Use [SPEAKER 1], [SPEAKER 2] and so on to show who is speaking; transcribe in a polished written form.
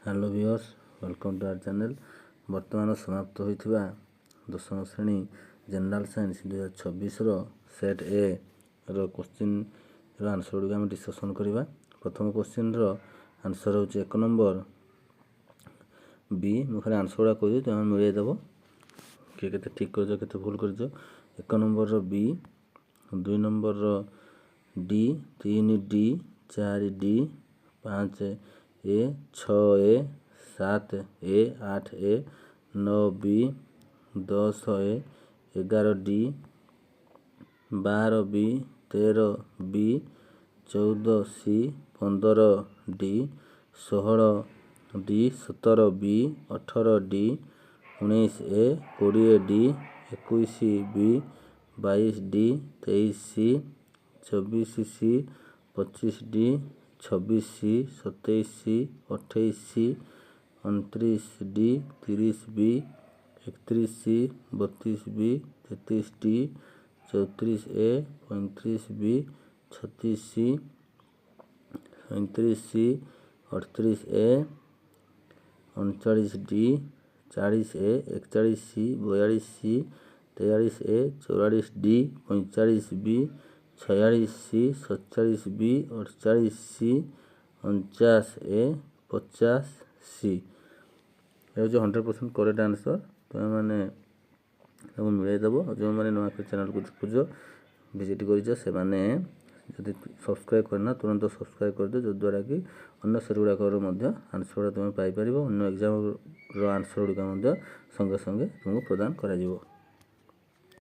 [SPEAKER 1] Hello viewers, welcome to hour channel. ବର୍ତ୍ତମାନ ସମାପ୍ତ ହୋଇଥିବା ଦଶମ ଶ୍ରେଣୀ ଜେନେରାଲ ସାଇନ୍ସ 2026ର ସେଟ୍ ଏର କୋଶ୍ଚିନ୍ର ଆନ୍ସର ଗୁଡ଼ିକ ଆମେ ଡିସ୍କସନ୍ କରିବା। ପ୍ରଥମ କୋଶ୍ଚିନ୍ର ଆନ୍ସର ହେଉଛି 1 ନମ୍ବର ବି। ମୁଁ ଖାଲି ଆନ୍ସର ଗୁଡ଼ା କହିଦେବି, ତୁମେ ମିଳେଇ ଦେବ କିଏ କେତେ ଠିକ୍ କରିଛ କେତେ ଭୁଲ କରିଛ। 1 ନମ୍ବରର ବି, 2 ନମ୍ବରର D, 3D, 4D, 5A, 6A, 7A, 8A, 9B, 10A, 11D, 12B, 13B, 14C, 15D, 16D, 17B, 18D, 19A, 20D, 21B, 22D, 23C, 24C, 25D, 26C, 27C, 28C, 29D, 30B, 31C, 32B, 33D, 34A, 35B, 36C, 37C, 38A, 39D, 40A, 41C, 42C, 43A, 44D, 45B, 46C, 47B, 48C, 49A, 50C। ଏ ହେଉଛି 100% correct answer. ତୁମେମାନେ ତାକୁ ମିଳାଇ ଦେବ। ଯେଉଁମାନେ ନୂଆ ଚ୍ୟାନେଲକୁ ଦେଖୁଛ, visit କରିଛ, ସେମାନେ ଯଦି ସବସ୍କ୍ରାଇବ୍ କରିନା ତୁରନ୍ତ ସବସ୍କ୍ରାଇବ୍ କରିଦିଅ, ଯଦ୍ୱାରା କି ଅନ୍ୟ ସେଟ୍ ଗୁଡ଼ାକର ମଧ୍ୟ ଆନ୍ସର ଗୁଡ଼ା ତୁମେ ପାଇପାରିବ। ଅନ୍ୟ ଏକ୍ଜାମ୍ର ଆନ୍ସର ଗୁଡ଼ିକ ମଧ୍ୟ ସଙ୍ଗେ ସଙ୍ଗେ ତୁମକୁ ପ୍ରଦାନ କରାଯିବ।